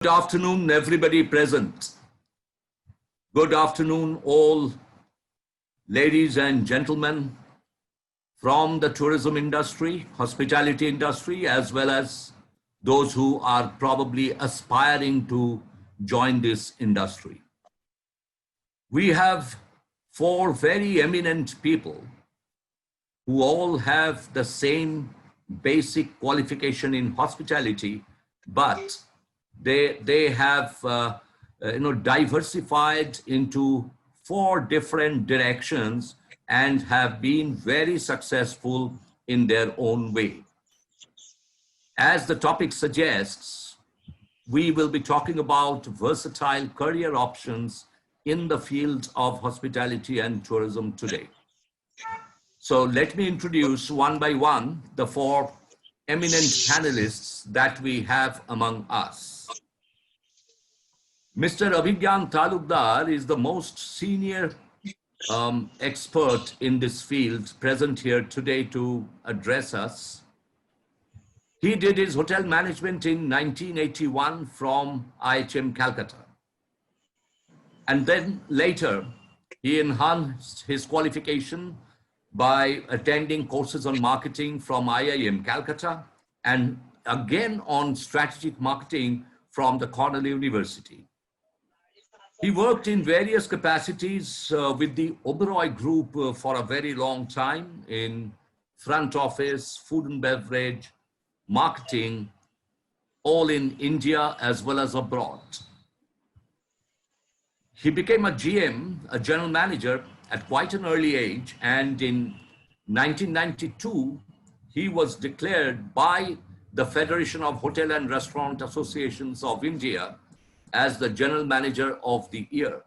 Good afternoon, everybody present. Good afternoon, all ladies and gentlemen from the tourism industry, hospitality industry, as well as those who are probably aspiring to join this industry. We have four very eminent people who all have the same basic qualification in hospitality, but they have diversified into four different directions and have been very successful in their own way. As the topic suggests, we will be talking about versatile career options in the field of hospitality and tourism today. So let me introduce one by one the four eminent panelists that we have among us. Mr. Abhigyan Talukdar is the most senior expert in this field present here today to address us. He did his hotel management in 1981 from IHM Calcutta. And then later, he enhanced his qualification by attending courses on marketing from IIM Calcutta and again on strategic marketing from the Cornell University. He worked in various capacities with the Oberoi Group for a very long time in front office, food and beverage, marketing, all in India as well as abroad. He became a GM, a general manager, at quite an early age, and in 1992, he was declared by the Federation of Hotel and Restaurant Associations of India as the General Manager of the Year.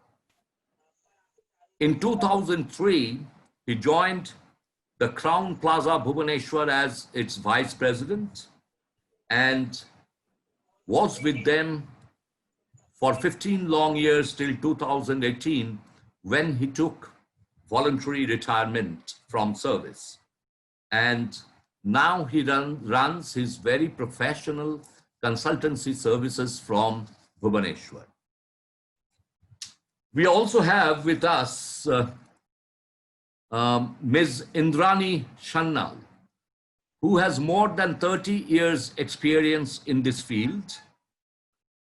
In 2003, he joined the Crown Plaza Bhubaneswar as its Vice President and was with them for 15 long years till 2018, when he took voluntary retirement from service. And now he runs his very professional consultancy services from Bhubaneswar. We also have with us Ms. Indrani Shannal, who has more than 30 years experience in this field.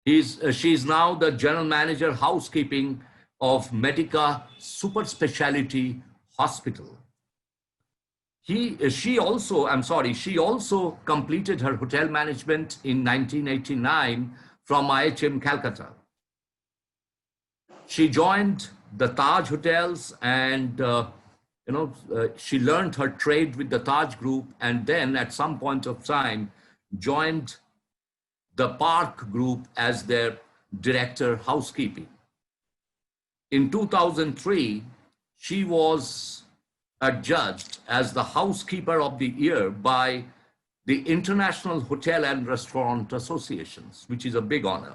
She's now the General Manager Housekeeping of Medica Super Speciality Hospital. She also completed her hotel management in 1989 from IHM Calcutta. She joined the Taj Hotels and she learned her trade with the Taj Group, and then at some point of time joined the Park Group as their Director Housekeeping. In 2003, she was adjudged as the Housekeeper of the Year by the International Hotel and Restaurant Associations, which is a big honor.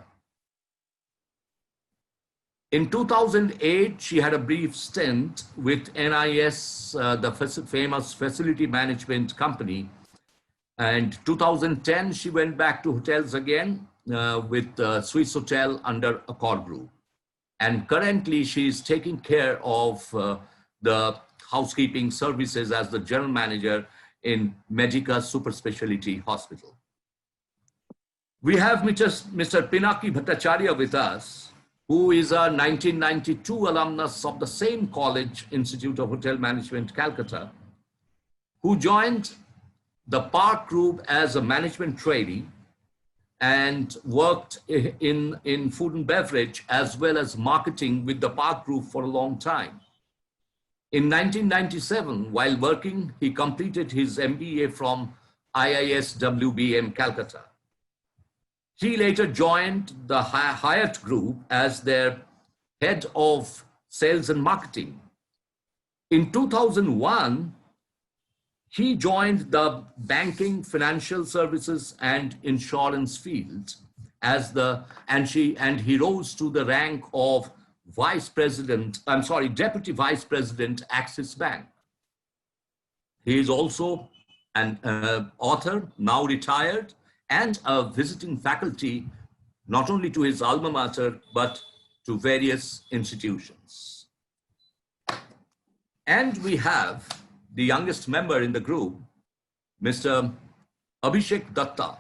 In 2008, she had a brief stint with NIS, the famous facility management company. And 2010, she went back to hotels again with Swiss Hotel under Accor Group. And currently, she is taking care of the housekeeping services as the general manager in Medica Super Speciality Hospital. We have Mr. Pinaki Bhattacharya with us, who is a 1992 alumnus of the same college, Institute of Hotel Management, Calcutta, who joined the Park Group as a management trainee and worked in food and beverage as well as marketing with the Park Group for a long time. In 1997, while working, he completed his MBA from IIS WBM Calcutta. He later joined the Hyatt Group as their head of sales and marketing. In 2001, he joined the banking, financial services, and insurance field and he rose to the rank of Deputy Vice President, Axis Bank. He is also an author, now retired, and a visiting faculty not only to his alma mater, but to various institutions. And we have the youngest member in the group, Mr. Abhishek Datta,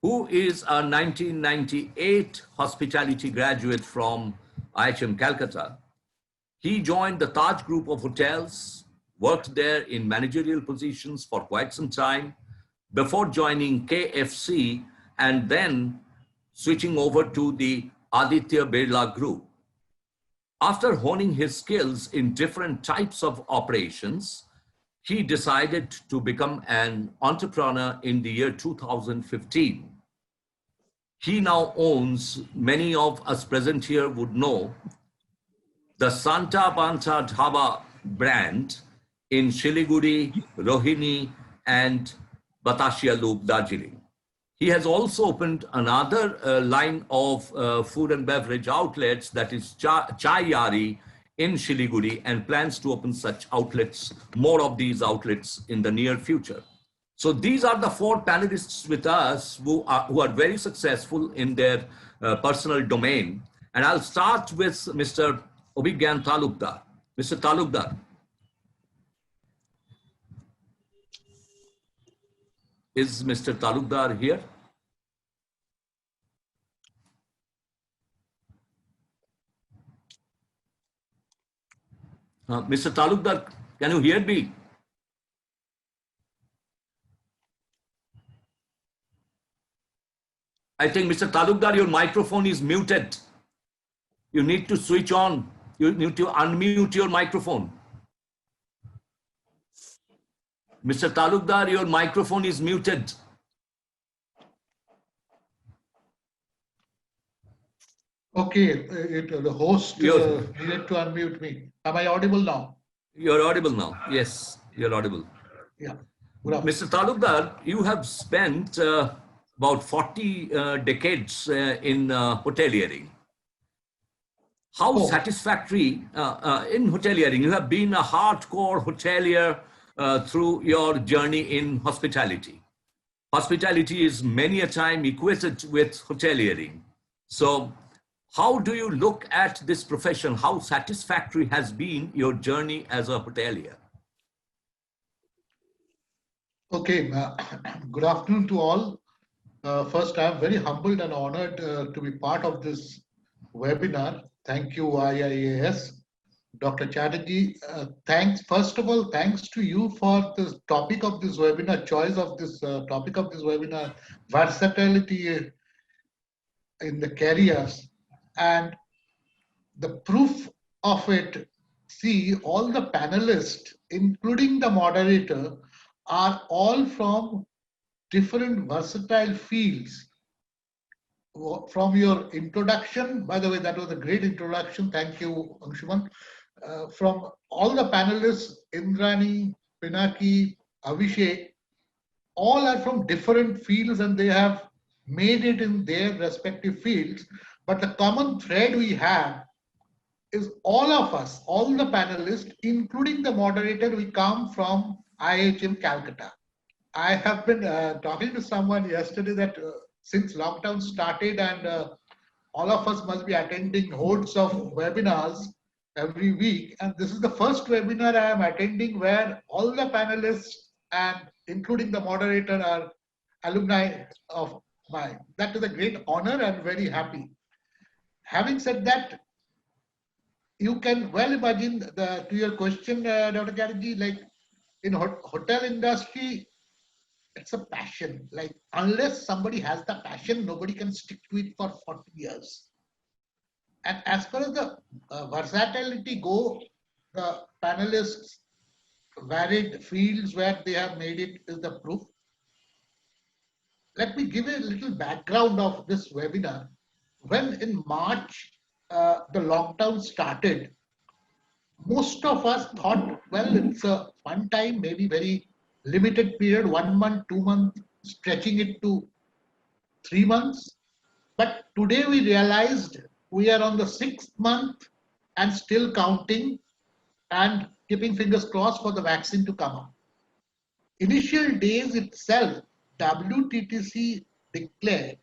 who is a 1998 hospitality graduate from IHM Calcutta. He joined the Taj Group of hotels, worked there in managerial positions for quite some time before joining KFC and then switching over to the Aditya Birla Group. After honing his skills in different types of operations, he decided to become an entrepreneur in the year 2015. He now owns, many of us present here would know, the Santa Panta Dhaba brand in Siliguri, Rohini, and Batashia Loop, Darjeeling. He has also opened another line of food and beverage outlets, that is Chai Yari in Siliguri, and plans to open such outlets, more of these outlets in the near future. So these are the four panelists with us who are very successful in their personal domain. And I'll start with Mr. Obhigyan Talukdar. Mr. Talukdar. Is Mr. Talukdar here? Mr. Talukdar, can you hear me? I think, Mr. Talukdar, your microphone is muted. You need to switch on. You need to unmute your microphone. Mr. Talukdar, your microphone is muted. Okay, the host needed to unmute me. Am I audible now? You're audible now. Yes, you're audible. Yeah. Mr. Talukdar, you have spent about 40 decades in hoteliering. How satisfactory in hoteliering? You have been a hardcore hotelier through your journey in hospitality. Hospitality is many a time equated with hoteliering. So how do you look at this profession? How satisfactory has been your journey as a hotelier? Okay, good afternoon to all. First, I'm very humbled and honored to be part of this webinar. Thank you, IIAS. Dr. Chatterjee, first of all, thanks to you for the topic of this webinar, choice of this topic of this webinar, versatility in the careers. And the proof of it, see, all the panelists, including the moderator, are all from different versatile fields. From your introduction, by the way, that was a great introduction. Thank you, Anshuman. From all the panelists, Indrani, Pinaki, Abhishek, all are from different fields and they have made it in their respective fields. But the common thread we have is all of us, all the panelists, including the moderator, we come from IHM Calcutta. I have been talking to someone yesterday that since lockdown started and all of us must be attending hordes of webinars every week. And this is the first webinar I am attending where all the panelists and including the moderator are alumni of mine. That is a great honor and very happy. Having said that, you can well imagine to your question, Dr. Chatterjee, like in hotel industry, it's a passion. Like unless somebody has the passion, nobody can stick to it for 40 years. And as far as the versatility go, the panelists varied fields where they have made it is the proof. Let me give a little background of this webinar. When in March, the lockdown started, most of us thought, well, it's a one time, maybe very limited period, 1 month, 2 months, stretching it to 3 months. But today we realized we are on the 6th month and still counting and keeping fingers crossed for the vaccine to come up. Initial days itself, WTTC declared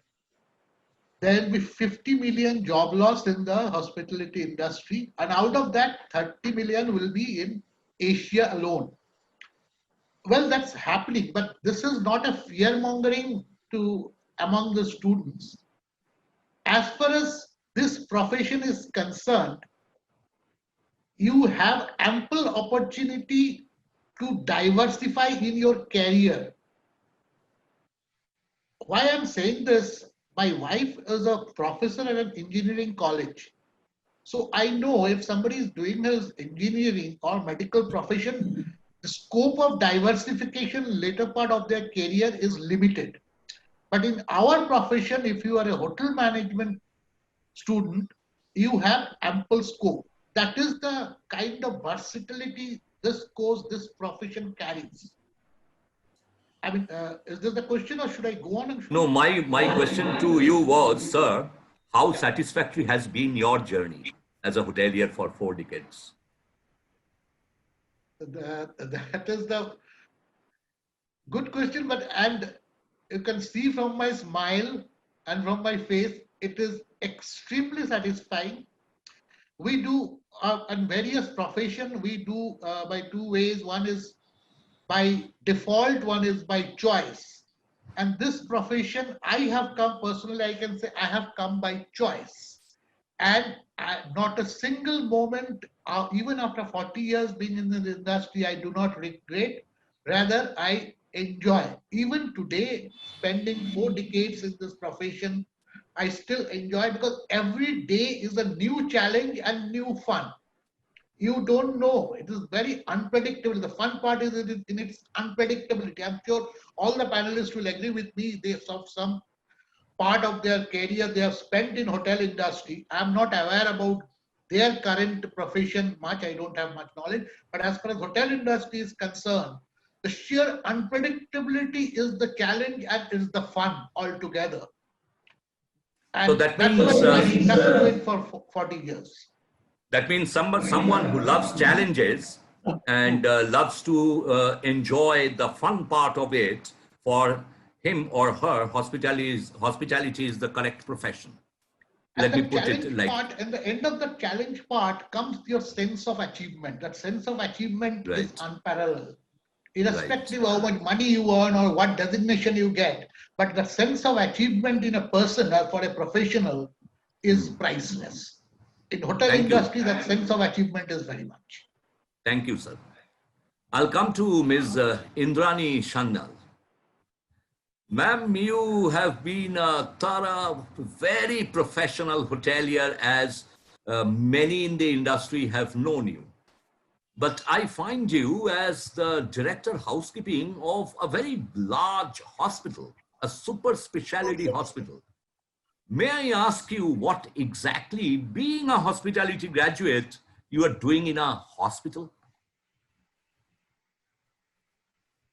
there will be 50 million job loss in the hospitality industry, and out of that, 30 million will be in Asia alone. Well, that's happening, but this is not a fear mongering to among the students. As far as this profession is concerned, you have ample opportunity to diversify in your career. Why I'm saying this, my wife is a professor at an engineering college. So I know if somebody is doing his engineering or medical profession, the scope of diversification later part of their career is limited. But in our profession, if you are a hotel management student, you have ample scope. That is the kind of versatility this course, this profession carries. I mean, is this the question or should I go on? No, my question to you was, sir, how satisfactory has been your journey as a hotelier for 4 decades? That is the good question, and you can see from my smile and from my face, it is extremely satisfying. We do in various profession, we do by 2 ways. One is by default, one is by choice. And this profession, I have come personally, I can say I have come by choice. And not a single moment, even after 40 years being in the industry, I do not regret. Rather, I enjoy. Even today, spending 4 decades in this profession, I still enjoy because every day is a new challenge and new fun. You don't know. It is very unpredictable. The fun part is in its unpredictability. I'm sure all the panelists will agree with me. They have some part of their career they have spent in hotel industry. I'm not aware about their current profession much. I don't have much knowledge. But as far as hotel industry is concerned, the sheer unpredictability is the challenge and is the fun altogether. And so that that's means what I stuck to it for 40 years. that means someone who loves challenges and loves to enjoy the fun part of it, for him or her, hospitality is the correct profession. And Let me the put it challenge like part, and the end of the challenge part comes your sense of achievement. That sense of achievement is right. unparalleled. Irrespective Right. of how much money you earn or what designation you get, but the sense of achievement in a person or for a professional is priceless. In hotel Thank you. industry, that sense of achievement is very much. Thank you, sir. I'll come to Ms. Indrani Shandal. Ma'am, you have been a thorough, very professional hotelier, as many in the industry have known you. But I find you as the director housekeeping of a very large hospital, a super specialty hospital. May I ask you what exactly, being a hospitality graduate, you are doing in a hospital?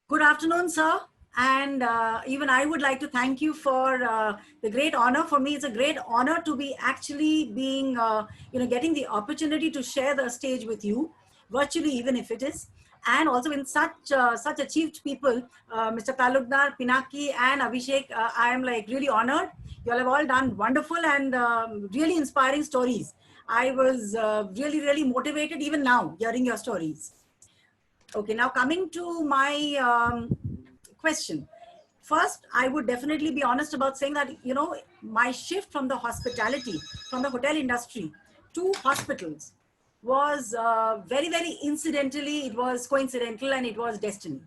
Good afternoon, sir. And even I would like to thank you for the great honor. For me, it's a great honor to be actually being, getting the opportunity to share the stage with you, virtually, even if it is. And also in such achieved people, Mr. Talukdar, Pinaki, and Abhishek, I am like really honored. You all have all done wonderful and really inspiring stories. I was really, really motivated even now hearing your stories. Okay, now coming to my question. First, I would definitely be honest about saying that, my shift from the hospitality, from the hotel industry to hospitals was very, very incidentally, it was coincidental and it was destiny.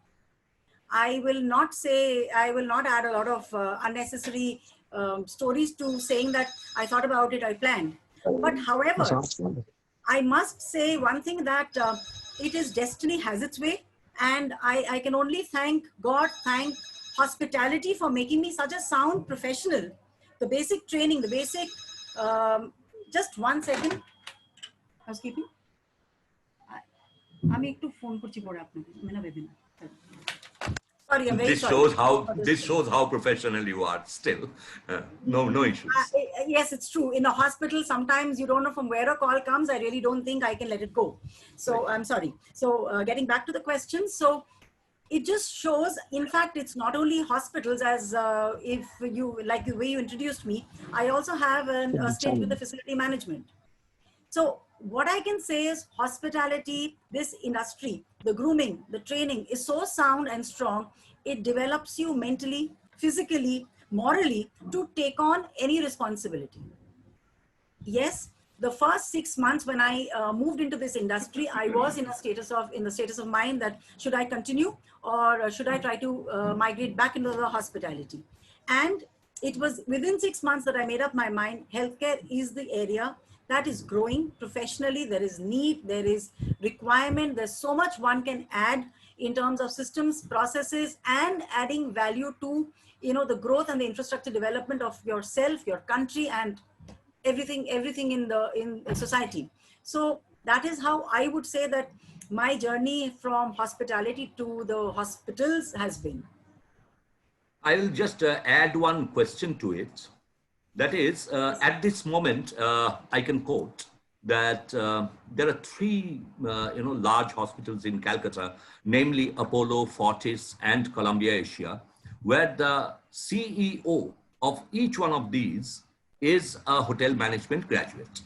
I will not add a lot of unnecessary stories to saying that I thought about it, I planned. But however, I must say one thing that it is destiny has its way. And I can only thank God, thank hospitality for making me such a sound professional. The basic training, the basic, just 1 second, housekeeping. আমি একটু phone করছি পরে আপনাকে আমি না ভেবে না Sorry, I'm very sorry. This shows how professional you are still. No issues. Yes, it's true. In a hospital, sometimes you don't know from where a call comes. I really don't think I can let it go. So I'm sorry. So getting back to the question. So it just shows, in fact, it's not only hospitals, as if you, like the way you introduced me, I also have a stint with the facility management. So what I can say is hospitality, this industry, the grooming, the training is so sound and strong. It develops you mentally, physically, morally to take on any responsibility. Yes, the first 6 months when I moved into this industry, I was in the status of mind that should I continue or should I try to migrate back into the hospitality? And it was within 6 months that I made up my mind. Healthcare is the area that is growing professionally. There is need, there is requirement. There's so much one can add in terms of systems, processes, and adding value to, you know, the growth and the infrastructure development of yourself, your country, and everything in society. So that is how I would say that my journey from hospitality to the hospitals has been. I'll just add one question to it. That is, at this moment, I can quote that there are three large hospitals in Calcutta, namely Apollo, Fortis, and Columbia Asia, where the CEO of each one of these is a hotel management graduate.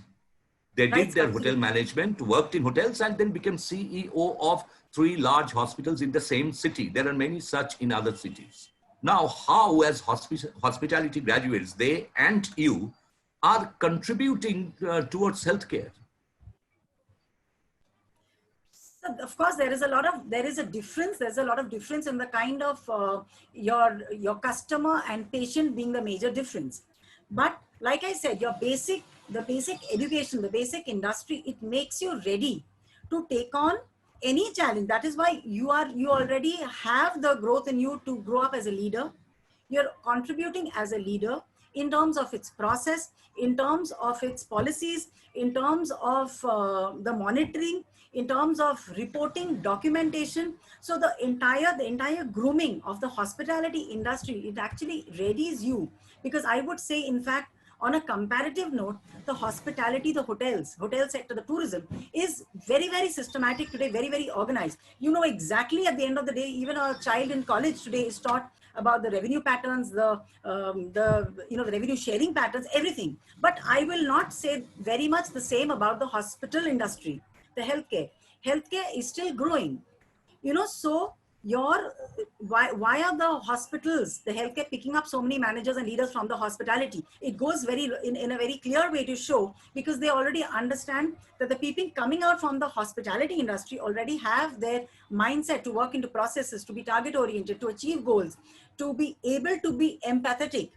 They did their hotel management, worked in hotels, and then became CEO of three large hospitals in the same city. There are many such in other cities. Now, how as hospitality graduates, they and you are contributing towards healthcare? So of course, there is a difference. There's a lot of difference in the kind of your customer and patient being the major difference. But like I said, the basic education, the basic industry, it makes you ready to take on any challenge. That is why you already have the growth in you to grow up as a leader. You're contributing as a leader in terms of its process, in terms of its policies, in terms of the monitoring, in terms of reporting, documentation. So the entire grooming of the hospitality industry, it actually readies you. Because I would say, in fact, on a comparative note, the hospitality, the hotel sector, the tourism is very, very systematic today, very, very organized. You know exactly at the end of the day, even a child in college today is taught about the revenue patterns, the revenue sharing patterns, everything. But I will not say very much the same about the hospital industry, the healthcare. Healthcare is still growing, so why are the hospitals, the healthcare picking up so many managers and leaders from the hospitality? It goes in a very clear way to show, because they already understand that the people coming out from the hospitality industry already have their mindset to work into processes, to be target oriented, to achieve goals, to be able to be empathetic,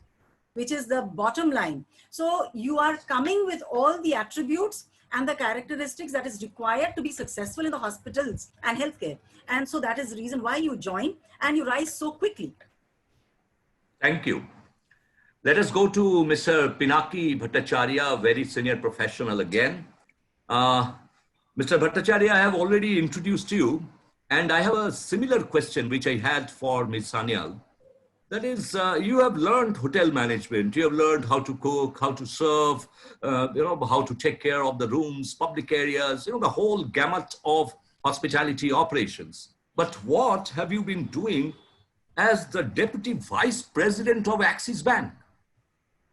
which is the bottom line. So you are coming with all the attributes and the characteristics that is required to be successful in the hospitals and healthcare. And so that is the reason why you join and you rise so quickly. Thank you. Let us go to Mr. Pinaki Bhattacharya, a very senior professional again. Mr. Bhattacharya, I have already introduced you, and I have a similar question which I had for Ms. Sanyal. That is, you have learned hotel management, you have learned how to cook, how to serve, how to take care of the rooms, public areas, the whole gamut of hospitality operations. But what have you been doing as the Deputy Vice President of Axis Bank?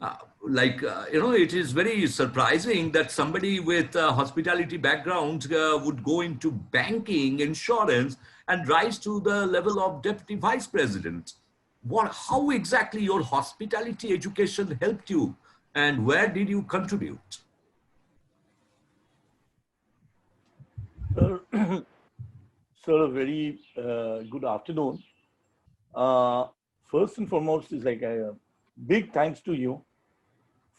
It is very surprising that somebody with a hospitality background would go into banking, insurance, and rise to the level of Deputy Vice President. How exactly your hospitality education helped you, and where did you contribute? Sir, very good afternoon. First and foremost is a big thanks to you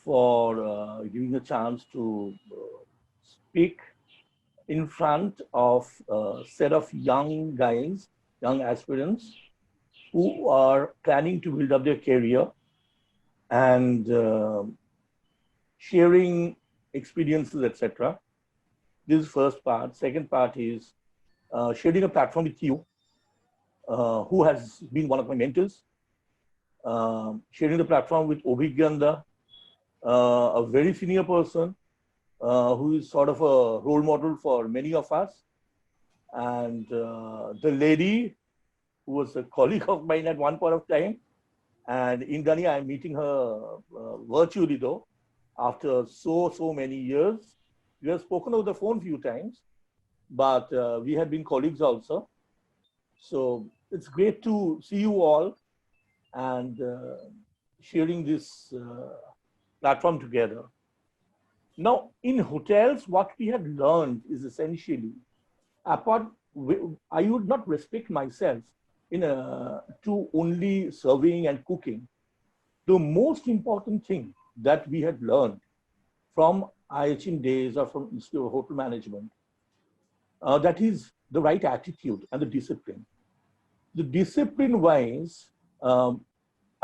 for giving a chance to speak in front of a set of young guys, young aspirants who are planning to build up their career and sharing experiences, etc. This is first part. Second part is sharing a platform with you, who has been one of my mentors. Sharing the platform with Obhigyanda, a very senior person who is sort of a role model for many of us. And the lady who was a colleague of mine at one point of time. And Indrani, I'm meeting her virtually though, after so many years. We have spoken over the phone a few times, but we have been colleagues also. So it's great to see you all and sharing this platform together. Now, in hotels, what we have learned is essentially, I would not restrict myself to only serving and cooking. The most important thing that we had learned from IHM days or from Institute of Hotel Management, that is the right attitude and the discipline. The discipline wise, I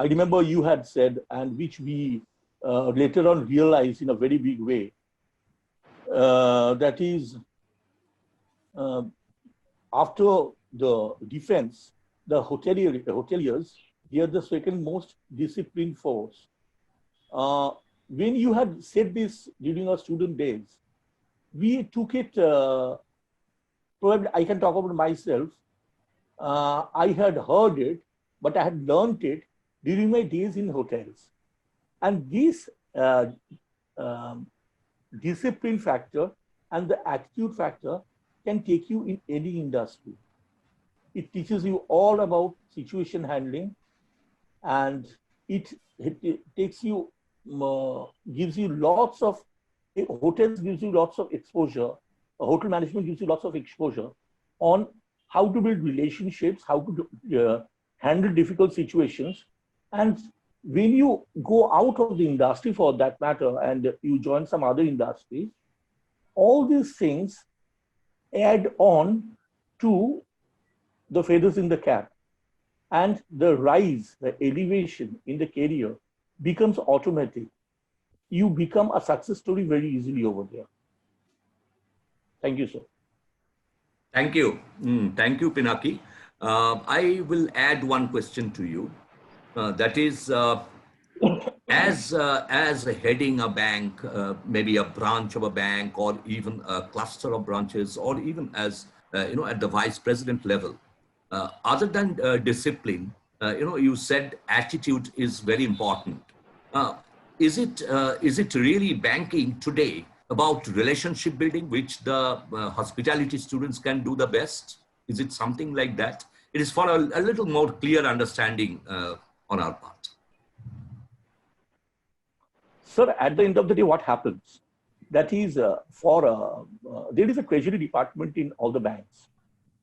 remember you had said, and which we later on realized in a very big way, that is, after the defense, the hoteliers, they are the second most disciplined force. When you had said this during our student days, we took it, probably I can talk about myself. I had heard it, but I had learned it during my days in hotels. And this discipline factor and the attitude factor can take you in any industry. It teaches you all about situation handling, and it takes you, gives you lots of, hotels gives you lots of exposure, hotel management gives you lots of exposure on how to build relationships, how to handle difficult situations. And when you go out of the industry for that matter and you join some other industry, all these things add on to the feathers in the cap, and the rise, the elevation in the career becomes automatic. You become a success story very easily over there. Thank you, sir. Thank you. Thank you, Pinaki. I will add one question to you. That is, as heading a bank, maybe a branch of a bank, or even a cluster of branches, or even as at the vice president level, other than discipline, you said attitude is very important. Is it really banking today about relationship building, which the hospitality students can do the best? Is it something like that? It is for a little more clear understanding on our part. Sir, at the end of the day, what happens? That is, there is a treasury department in all the banks,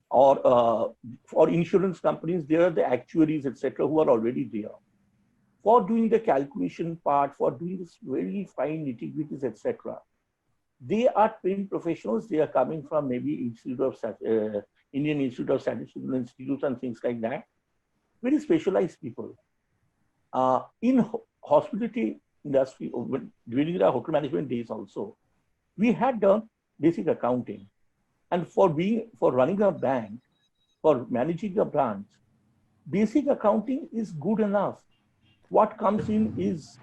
or for insurance companies, there are the actuaries, etc., who are already there. For doing the calculation part, for doing this very fine nitty-gritties, etc., they are trained professionals. They are coming from maybe Indian Institute of Statistical Institutes and things like that. Very specialized people. In hospitality industry, during the hotel management days also, we had done basic accounting. And for running a bank, for managing a branch, basic accounting is good enough. What comes in is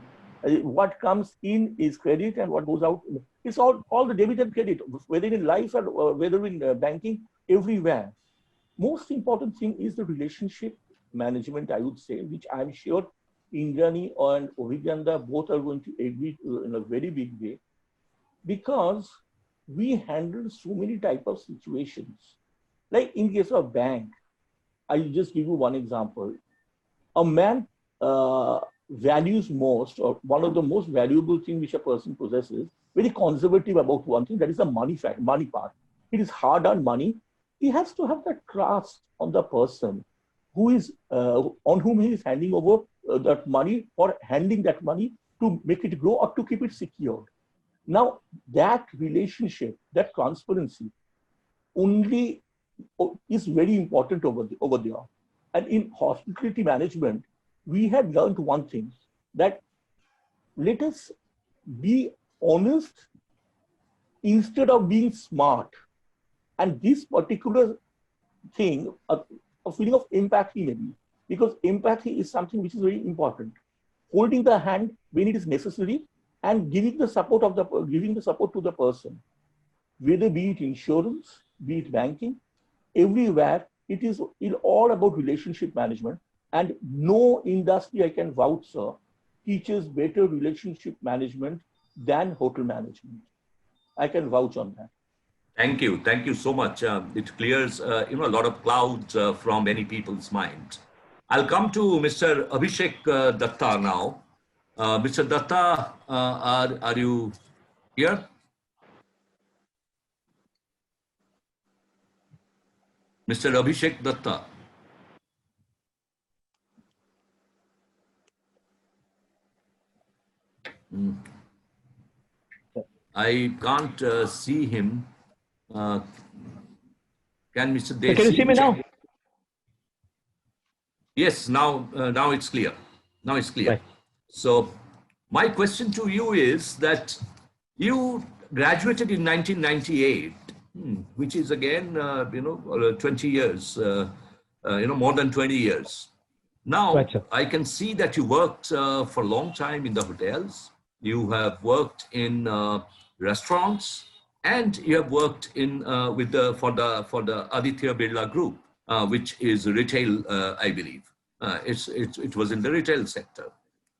credit, and what goes out, it's all the debit and credit, whether in life or whether in banking, everywhere. Most important thing is the relationship management, I would say, which I'm sure Indrani and Abhiganda both are going to agree in a very big way, because we handle so many types of situations. Like in case of bank, I'll just give you one example. A man values most, or one of the most valuable things which a person possesses, very conservative about one thing, that is the money part. It is hard-earned money. He has to have that trust on the person who is on whom he is handing over that money, or handling that money to make it grow or to keep it secured. Now, that relationship, that transparency only is very important over there. And in hospitality management, we had learned one thing, that let us be honest instead of being smart. And this particular thing, a feeling of empathy maybe, because empathy is something which is very important. Holding the hand when it is necessary and giving the support to the person, whether be it insurance, be it banking, everywhere it is all about relationship management, and no industry I can vouch, sir, teaches better relationship management than hotel management. I can vouch on that. Thank you so much. It clears a lot of clouds from many people's mind. I'll come to Mr. Abhishek Datta now. Mr. Datta, are you here? Mr. Abhishek Datta. I can't see him. Can Mr. Desi? Can you see me now? Yes, now it's clear. Now it's clear. Right. So my question to you is that you graduated in 1998, which is again, 20 years, more than 20 years. Now, Right, sir. I can see that you worked for a long time in the hotels. You have worked in restaurants, and you have worked in for the Aditya Birla Group, which is retail, I believe. It was in the retail sector.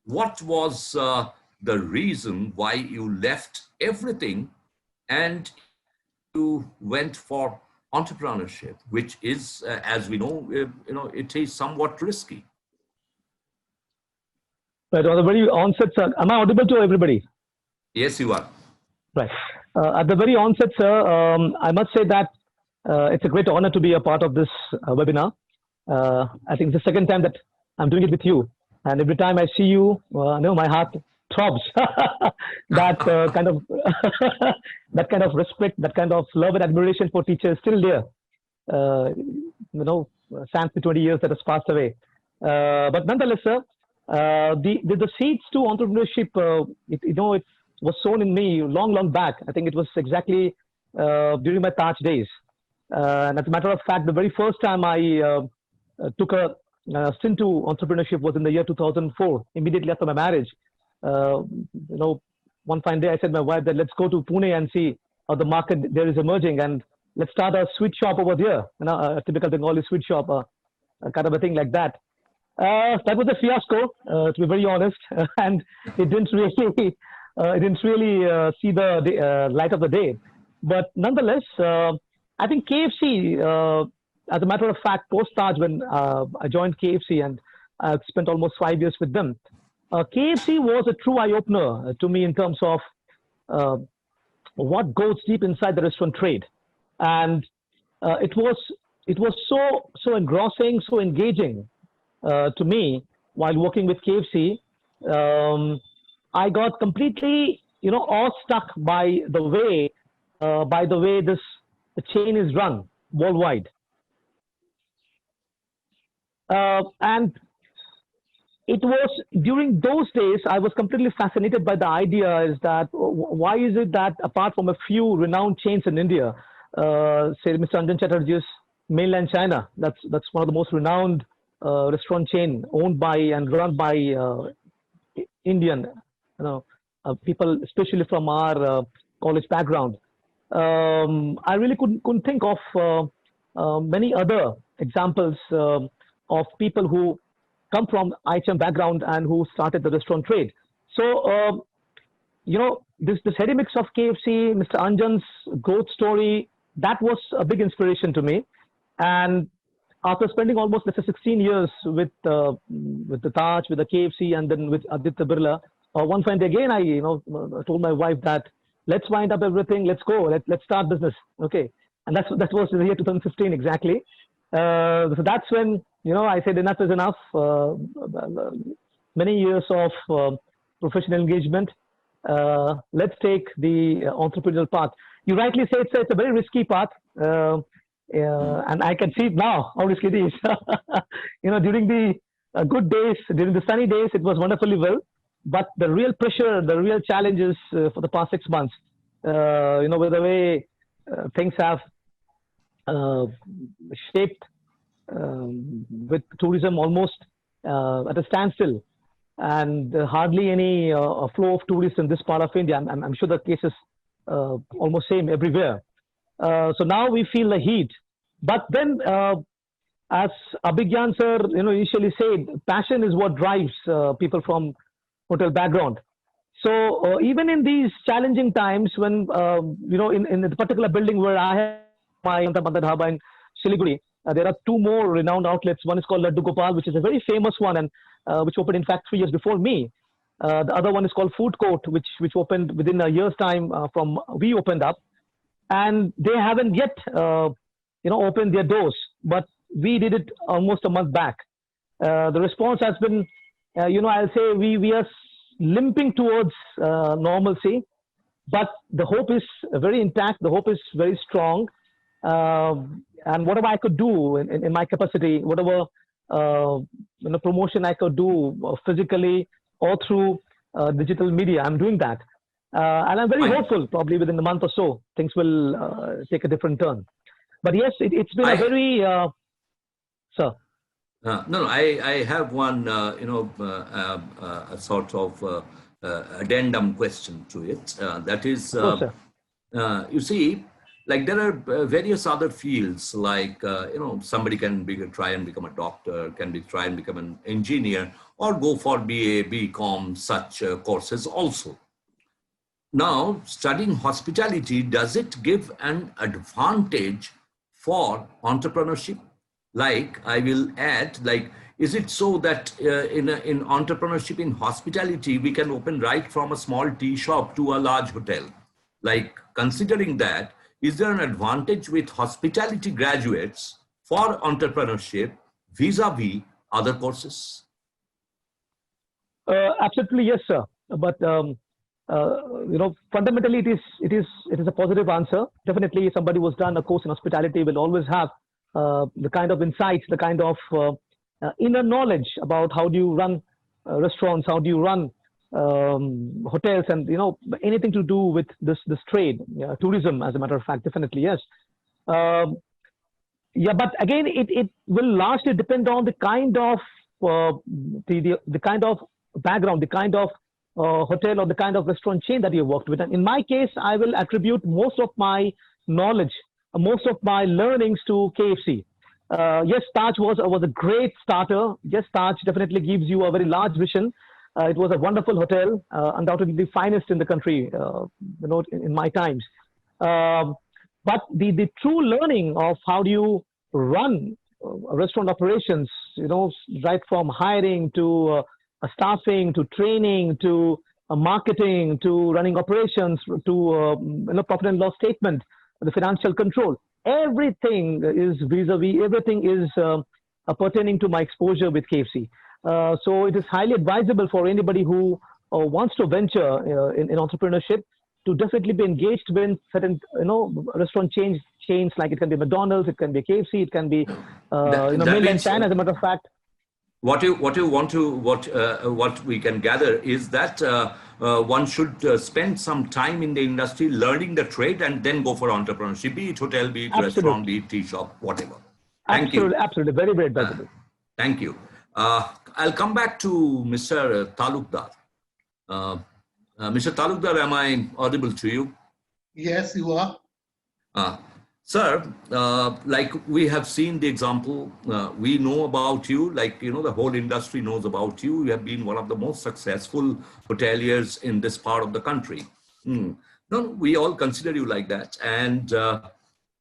What was the reason why you left everything and you went for entrepreneurship, which is, as we know, it is somewhat risky. Right. On the very onset, sir, am I audible to everybody? Yes, you are. Right. At the very onset, sir, I must say that it's a great honor to be a part of this webinar. I think it's the second time that I'm doing it with you. And every time I see you, my heart throbs. That kind of that kind of respect, that kind of love and admiration for teachers is still there. Sans the 20 years that has passed away. But nonetheless, sir, the seeds to entrepreneurship, it was sown in me long back. I think it was exactly during my Taj days. And as a matter of fact, the very first time I took a stint to entrepreneurship was in the year 2004, immediately after my marriage. One fine day I said to my wife that let's go to Pune and see how the market there is emerging, and let's start a sweet shop over there. A typical Bengali sweet shop, kind of a thing like that. That was a fiasco, to be very honest, and it didn't really see the light of the day. But nonetheless, I think KFC, as a matter of fact, post-Taj, when I joined KFC and I spent almost 5 years with them, KFC was a true eye-opener to me in terms of what goes deep inside the restaurant trade. And it was so engrossing, so engaging to me while working with KFC. I got completely, awestruck by the way this chain is run worldwide. And it was during those days I was completely fascinated by the idea is that why is it that apart from a few renowned chains in India, say Mr. Anjan Chatterjee's Mainland China, that's one of the most renowned restaurant chain owned by and run by Indian people, especially from our college background. I really couldn't think of many other examples of people who come from IHM background and who started the restaurant trade. So, this heady mix of KFC, Mr. Anjan's growth story, that was a big inspiration to me. And after spending almost, let's say, 16 years with the Taj, with the KFC, and then with Aditya Birla, one fine day again, I told my wife that let's wind up everything, let's go, let's start business, okay? And that was in the year 2015 exactly. So that's when I said enough is enough. Many years of professional engagement. Let's take the entrepreneurial path. You rightly say it's a very risky path. And I can see it now, how risky it is. During the good days, during the sunny days, it was wonderfully well. But the real pressure, the real challenges for the past 6 months, with the way things have shaped with tourism almost at a standstill, and hardly any flow of tourists in this part of India. I'm sure the case is almost same everywhere. So now we feel the heat. But then as Abhigyan sir, initially said, passion is what drives people from hotel background. So even in these challenging times, when in the particular building where I have my Madhya Dhaba in Siliguri, there are two more renowned outlets. One is called Laddu Gopal, which is a very famous one, and which opened in fact 3 years before me. The other one is called Food Court, which opened within a year's time from we opened up, and they haven't yet opened their doors, but we did it almost a month back. The response has been, I'll say we are limping towards normalcy, but the hope is very intact. The hope is very strong. And whatever I could do in my capacity, whatever promotion I could do physically or through digital media, I'm doing that. And I'm very hopeful, probably within a month or so, things will take a different turn. But yes, it's been a very, sir. No, I have one, a sort of addendum question to it. That is, you see, like there are various other fields, like, somebody can try and become a doctor, try and become an engineer, or go for BA, BCom, such courses also. Now, studying hospitality, does it give an advantage for entrepreneurship? Like, I will add, like, is it so that in entrepreneurship in hospitality, we can open right from a small tea shop to a large hotel? Like, considering that, is there an advantage with hospitality graduates for entrepreneurship vis-a-vis other courses? Absolutely, yes, sir. But fundamentally, it is a positive answer. Definitely, somebody who's done a course in hospitality will always have the kind of insights, the kind of inner knowledge about how do you run restaurants, how do you run hotels, and anything to do with this trade, tourism, as a matter of fact. Definitely, yes. Yeah, but again, it will largely depend on the kind of the kind of background, the kind of hotel or the kind of restaurant chain that you worked with. And in my case, I will attribute most of my knowledge, most of my learnings to KFC. Yes, Taj was a great starter. Yes, Taj definitely gives you a very large vision. It was a wonderful hotel, undoubtedly the finest in the country, in my times. But the true learning of how do you run restaurant operations, right from hiring to staffing, to training, to marketing, to running operations, to profit and loss statement, the financial control. Everything is vis-a-vis, everything is pertaining to my exposure with KFC. So it is highly advisable for anybody who wants to venture in entrepreneurship to definitely be engaged with certain, restaurant chains like it can be McDonald's, it can be KFC, it can be, mainland China, as a matter of fact. What we can gather is that one should spend some time in the industry learning the trade and then go for entrepreneurship, be it hotel, be it restaurant, be it tea shop, whatever. Thank you. Absolutely. Very, very advisable. Thank you. I'll come back to Mr. Talukdar. Mr. Talukdar, am I audible to you? Yes, you are. Sir, like we have seen the example, we know about you, like, the whole industry knows about you. You have been one of the most successful hoteliers in this part of the country. No, we all consider you like that. And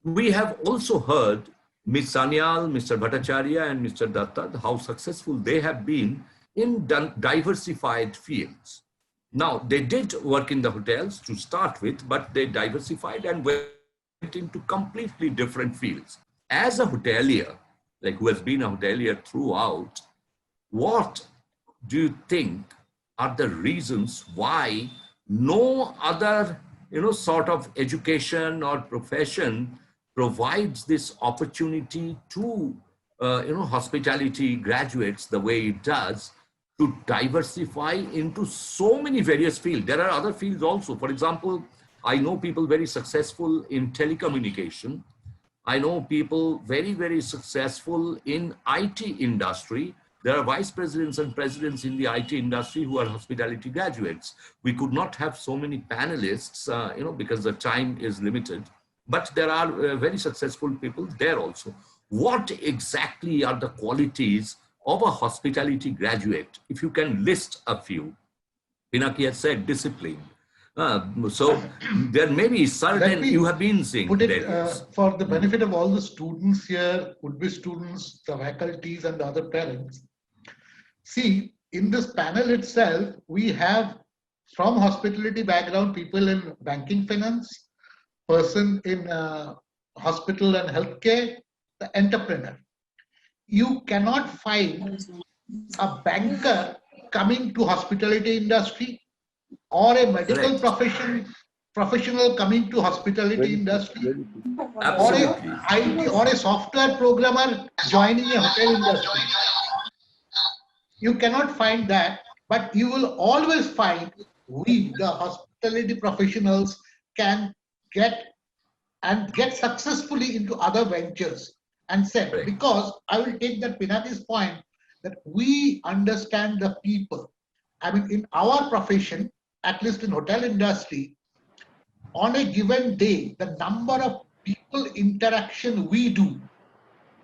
we have also heard Ms. Sanyal, Mr. Bhattacharya, and Mr. Datta, how successful they have been in diversified fields. Now, they did work in the hotels to start with, but they diversified and went into completely different fields. As a hotelier, like who has been a hotelier throughout, what do you think are the reasons why no other, sort of education or profession provides this opportunity to, hospitality graduates the way it does, to diversify into so many various fields? There are other fields also. For example, I know people very successful in telecommunication. I know people very, very successful in IT industry. There are vice presidents and presidents in the IT industry who are hospitality graduates. We could not have so many panelists, because the time is limited, but there are very successful people there also. what exactly are the qualities of a hospitality graduate? If you can list a few. Pinaki has said discipline. So there may be Let certain, me you have been seeing put it Delhi's. for the benefit of all the students here, would-be students, the faculties and the other parents. See, in this panel itself, we have from hospitality background people in banking finance, person in hospital and healthcare, the entrepreneur. You cannot find a banker coming to hospitality industry or a medical Correct. professional coming to hospitality Very true. industry Very true. or a Absolutely. IT or a software programmer joining a hotel industry. You cannot find that, but you will always find we, the hospitality professionals, can get successfully into other ventures and said, Correct. because I will take that Pinaki's point that we understand the people. I mean, in our profession, at least in hotel industry, on a given day, the number of people interaction we do,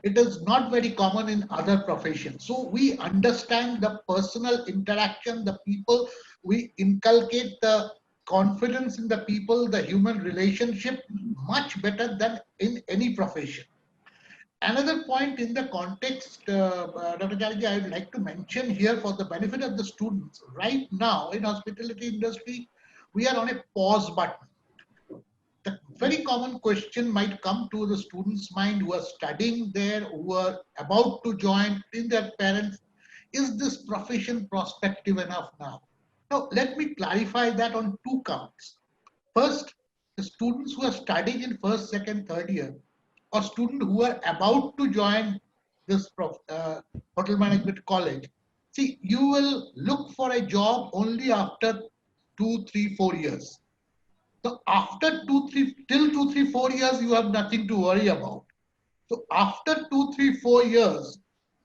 it is not very common in other professions. So we understand the personal interaction, the people, we inculcate the confidence in the people, the human relationship much better than in any profession. Another point in the context, Dr. Chatterjee, I would like to mention here for the benefit of the students. Right now in hospitality industry, we are on a pause button. The very common question might come to the students' mind who are studying there, who are about to join in their parents, is this profession prospective enough now? Now, let me clarify that on two counts. First, the students who are studying in first, second, third year, or students who are about to join this hotel management college, see, you will look for a job only after 2, 3, 4 years. So after 4 years, you have nothing to worry about. So after 2, 3, 4 years,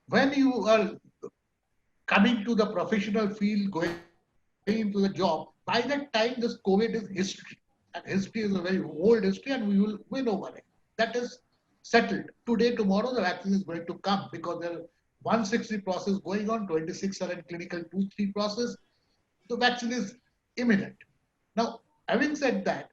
when you are coming to the professional field, going into the job, by that time, this COVID is history. And history is a very old history and we will win over it. That is settled. Today, tomorrow, the vaccine is going to come because there are 160 process going on, 26 are in clinical 2-3 process. The vaccine is imminent. Now, having said that,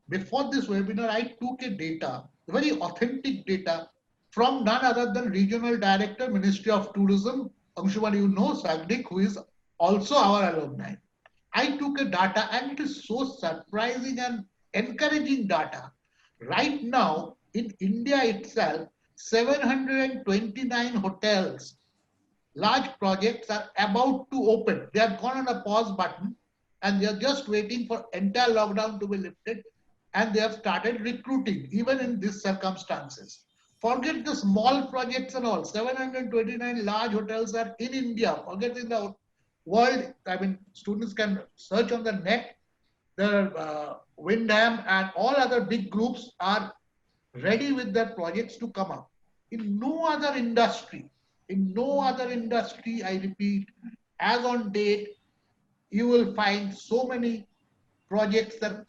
before this webinar, I took a data, very authentic data from none other than Regional Director, Ministry of Tourism, Anshuman, you know, Sagdik, who is also our alumni. I took a data and it is so surprising and encouraging data. Right now, in India itself, 729 hotels, large projects are about to open. They have gone on a pause button and they are just waiting for entire lockdown to be lifted and they have started recruiting even in these circumstances. Forget the small projects and all. 729 large hotels are in India. Forget in the world. I mean, students can search on the net. The Windham and all other big groups are ready with their projects to come up. In no other industry, I repeat, as on date, you will find so many projects that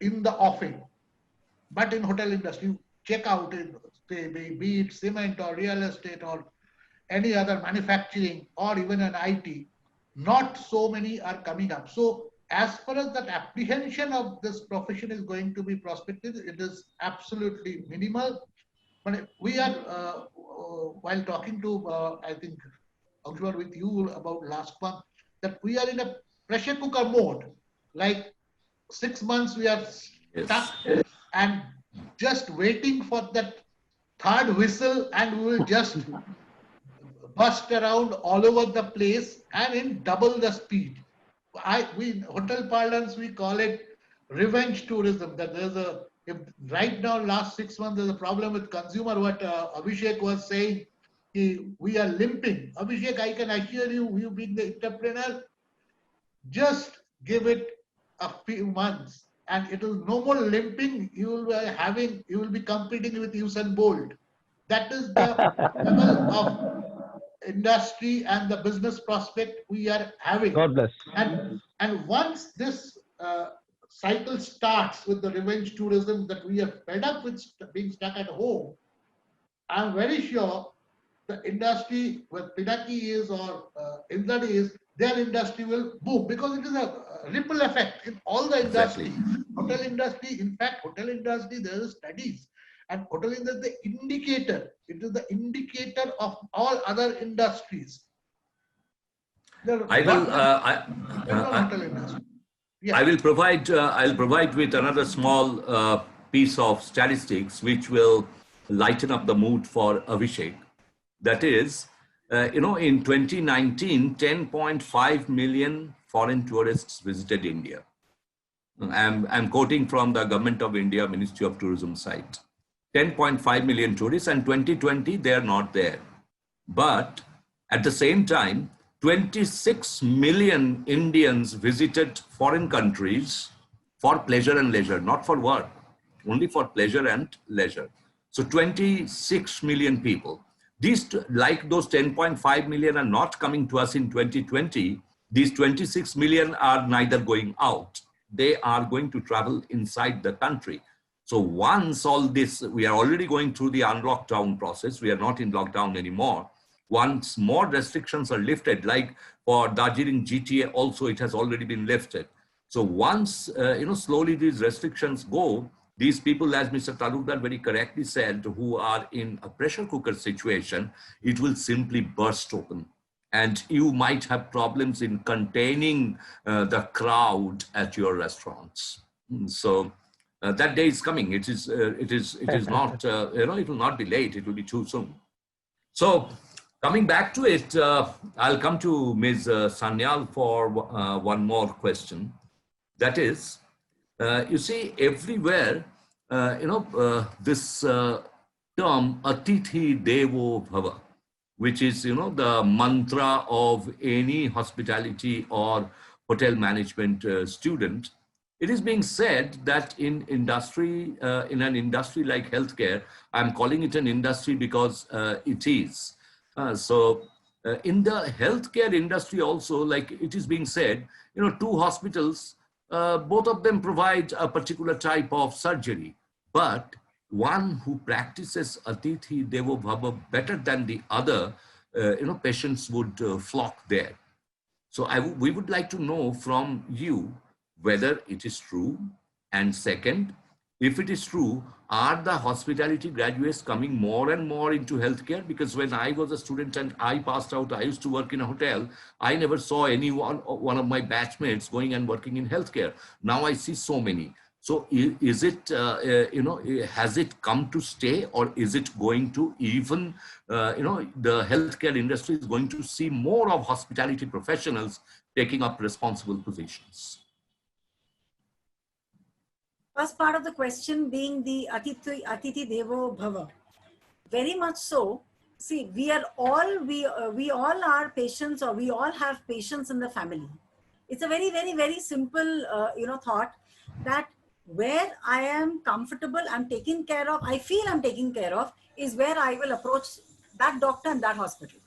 in the offing. But in hotel industry, check out in, say, be it cement or real estate or any other manufacturing or even an IT, not so many are coming up. So as far as that apprehension of this profession is going to be prospective, it is absolutely minimal. But we are, while talking to, I think, Anshul with you about last month, that we are in a pressure cooker mode. Like 6 months we are Yes. stuck and just waiting for that third whistle and we will just bust around all over the place and in double the speed. We hotel parlance, we call it revenge tourism. That there's right now last 6 months there's a problem with consumer. What Abhishek was saying, we are limping. Abhishek, I can assure you, you being the entrepreneur, just give it a few months and it will no more limping. You will be competing with Usain Bolt. That is the level of industry and the business prospect we are having. God bless. And once this cycle starts with the revenge tourism that we are fed up with being stuck at home, I'm very sure the industry where Pinaki is or Indadi is, their industry will boom because it is a ripple effect in all the Exactly. industry. Hotel industry, in fact, hotel industry, there is studies. And hotel industry is the indicator. It is the indicator of all other industries. There are I will. lot many depend on I, hotel industry. I Yeah. will provide. I'll provide with another small piece of statistics which will lighten up the mood for Abhishek. That is, in 2019, 10.5 million foreign tourists visited India. I'm quoting from the Government of India Ministry of Tourism site. 10.5 million tourists, and 2020 they are not there. But at the same time, 26 million Indians visited foreign countries for pleasure and leisure, not for work, only for pleasure and leisure. So 26 million people. These, like those 10.5 million are not coming to us in 2020, these 26 million are neither going out. They are going to travel inside the country. So once all this, we are already going through the unlockdown process. We are not in lockdown anymore. Once more restrictions are lifted, like for Darjeeling GTA also, it has already been lifted. So once, slowly these restrictions go, these people, as Mr. Talukdar very correctly said, who are in a pressure cooker situation, it will simply burst open. And you might have problems in containing the crowd at your restaurants. So that day is coming. It is not, it will not be late. It will be too soon. So coming back to it, I'll come to Ms. Sanyal for one more question. That is, you see everywhere, this term Atithi Devo Bhava, which is, the mantra of any hospitality or hotel management student. It is being said that in industry, in an industry like healthcare, I'm calling it an industry because it is. In the healthcare industry also, like it is being said, two hospitals, both of them provide a particular type of surgery, but one who practices Atithi Devo Bhava better than the other, patients would flock there. So we would like to know from you whether it is true. And second, if it is true, are the hospitality graduates coming more and more into healthcare? Because when I was a student and I passed out, I used to work in a hotel. I never saw one of my batchmates going and working in healthcare. Now I see so many. So is it, has it come to stay, or is it going to even, the healthcare industry is going to see more of hospitality professionals taking up responsible positions? First part of the question being the Atithi Devo Bhava. Very much so. See, we all are patients, or we all have patients in the family. It's a very, very, very simple, thought that where I am comfortable, I'm taken care of, I feel I'm taken care of, is where I will approach that doctor and that hospital.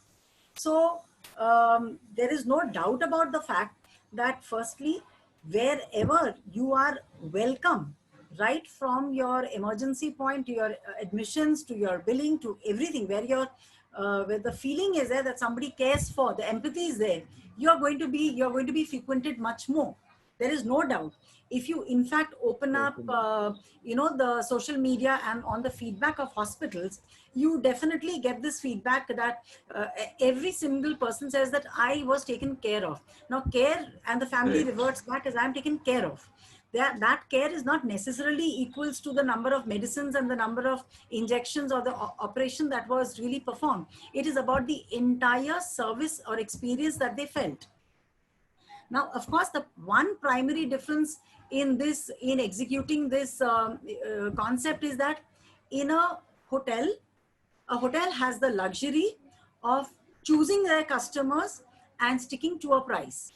So there is no doubt about the fact that firstly, wherever you are welcome, right from your emergency point to your admissions, to your billing, to everything, where the feeling is there that somebody cares for, the empathy is there, you're going to be frequented much more. There is no doubt. If you in fact open up the social media and on the feedback of hospitals, you definitely get this feedback that every single person says that I was taken care of. Now care and the family reverts back as I'm taken care of. That care is not necessarily equals to the number of medicines and the number of injections or the operation that was really performed. It is about the entire service or experience that they felt. Now, of course, the one primary difference in executing this concept is that in a hotel has the luxury of choosing their customers and sticking to a price.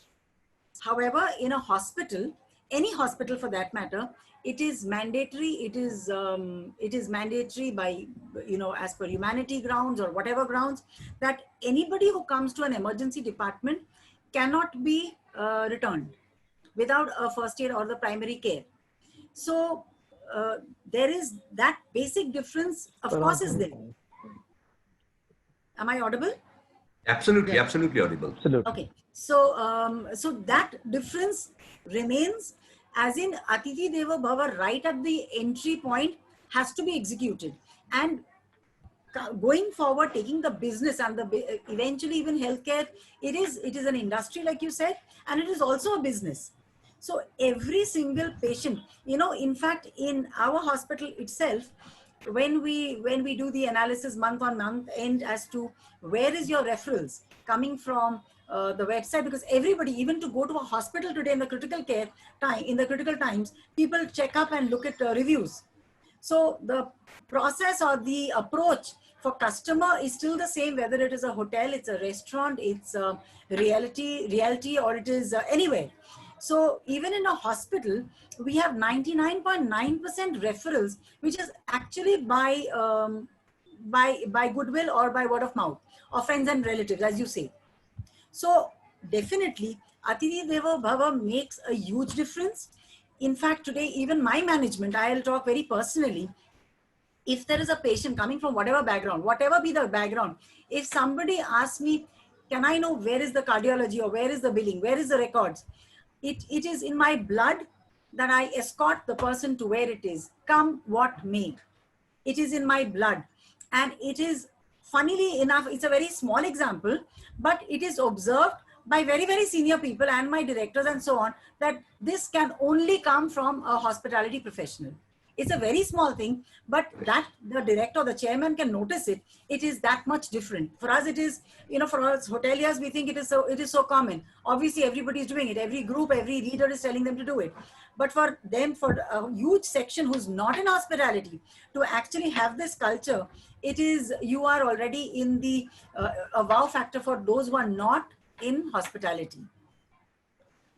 However, in a hospital, any hospital for that matter, it is mandatory. It is mandatory by, as per humanity grounds or whatever grounds, that anybody who comes to an emergency department cannot be returned without a first aid or the primary care. So there is that basic difference, of course, is there. Am I audible? Absolutely, Yeah. absolutely audible. Absolutely. Okay, so so that difference remains, as in Atithi Deva Bhava right at the entry point has to be executed, and going forward, taking the business and eventually even healthcare, it is an industry like you said, and it is also a business. So every single patient, in fact, in our hospital itself, when we do the analysis month on month end as to where is your referrals coming from, the website, because everybody, even to go to a hospital today in the critical care time, in the critical times, people check up and look at reviews. So the process or the approach for customer is still the same, whether it is a hotel, it's a restaurant, it's a reality, or it is anywhere. So even in a hospital, we have 99.9% referrals, which is actually by goodwill or by word of mouth, or friends and relatives, as you say. So definitely, Atithi Deva Bhava makes a huge difference. In fact, today, even my management, I'll talk very personally. If there is a patient coming from whatever background, whatever be the background, if somebody asks me, can I know where is the cardiology or where is the billing, where is the records? It is in my blood that I escort the person to where it is, come what may. It is in my blood. And it is, funnily enough, it's a very small example, but it is observed by very, very senior people and my directors and so on, that this can only come from a hospitality professional. It's a very small thing, but that the director or the chairman can notice it. It is that much different. For us, it is, for us hoteliers, we think it is so common. Obviously, everybody is doing it. Every group, every leader is telling them to do it. But for them, for a huge section who's not in hospitality, to actually have this culture, you are already in the a wow factor for those who are not in hospitality.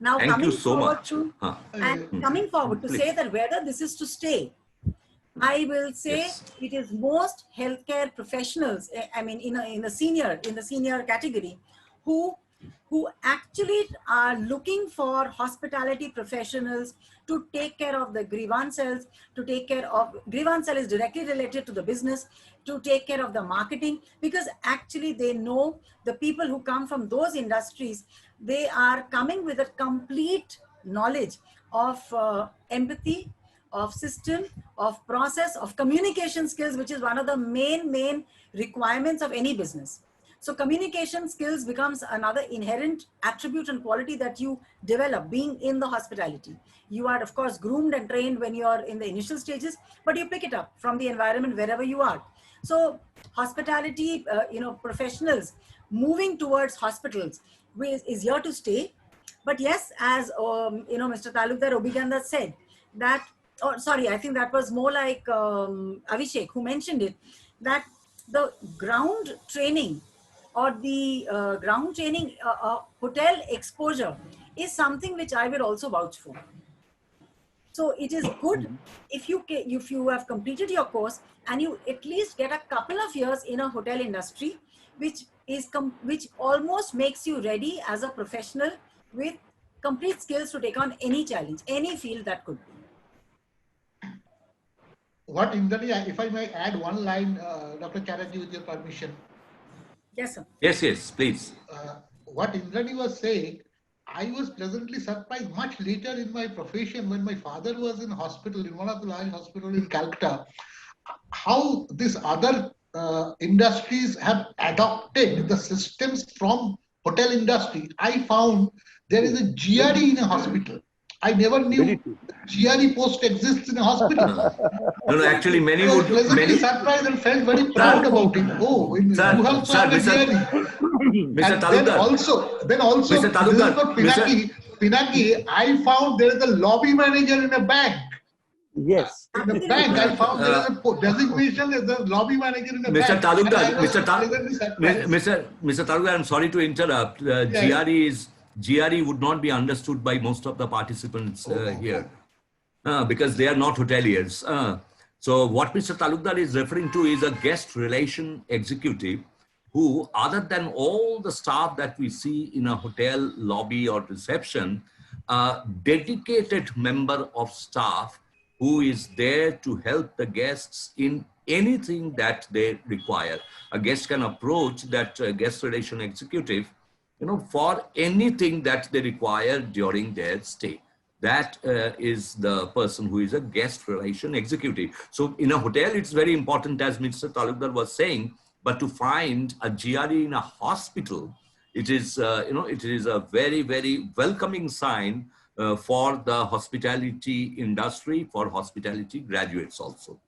Now, Thank you so much. Coming forward to Please. say that whether this is to stay, I will say Yes. it is most healthcare professionals, I mean, in the senior category, who actually are looking for hospitality professionals to take care of the grievances, grievance is directly related to the business, to take care of the marketing, because actually they know the people who come from those industries, they are coming with a complete knowledge of empathy, of system, of process, of communication skills, which is one of the main requirements of any business. So communication skills becomes another inherent attribute and quality that you develop being in the hospitality. You are, of course, groomed and trained when you are in the initial stages, but you pick it up from the environment wherever you are. So hospitality, professionals moving towards hospitals is here to stay. But yes, as Mr. Talukdar Obiganda said, that, sorry, I think that was more like Avishek who mentioned it, that the ground training or the hotel exposure is something which I will also vouch for. So it is good if you have completed your course and you at least get a couple of years in a hotel industry, which almost makes you ready as a professional with complete skills to take on any challenge, any field that could be. What Indrani, if I may add one line, Dr. Chatterjee, with your permission. Yes, sir. Yes, please. What Indrani was saying, I was pleasantly surprised much later in my profession when my father was in hospital, in one of the large hospitals in Calcutta, how these other industries have adopted the systems from hotel industry. I found there is a GRE in a hospital. I never knew GRE post exists in a hospital. No, actually, many I was would. pleasantly surprised and felt very proud about it. Oh, you also have a GRE. Mr. And Talukdar. then also, Mr. Talukdar, Pinaki, I found there is a lobby manager in a bank. Yes. In the bank, I found there is a designation as a lobby manager in a Mr. bank. Talukdar, Mr. Talukdar, I'm sorry to interrupt. GRE would not be understood by most of the participants here because they are not hoteliers. So what Mr. Talukdar is referring to is a guest relation executive who, other than all the staff that we see in a hotel lobby or reception, a dedicated member of staff who is there to help the guests in anything that they require. A guest can approach that guest relation executive, for anything that they require during their stay. That is the person who is a guest relation executive. So in a hotel, it's very important, as Mr. Talukdar was saying, but to find a GRE in a hospital, it is, it is a very, very welcoming sign for the hospitality industry, for hospitality graduates also.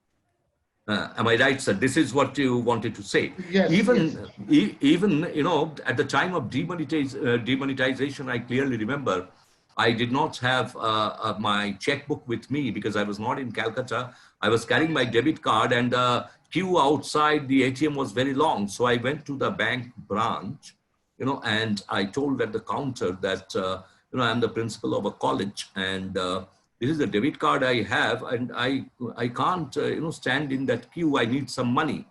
Am I right, sir? This is what you wanted to say. Yes, Even, even at the time of demonetization, I clearly remember I did not have my checkbook with me because I was not in Calcutta. I was carrying my debit card, and the queue outside the ATM was very long. So I went to the bank branch, and I told at the counter that, I'm the principal of a college, and this is the debit card I have, and I can't, stand in that queue. I need some money.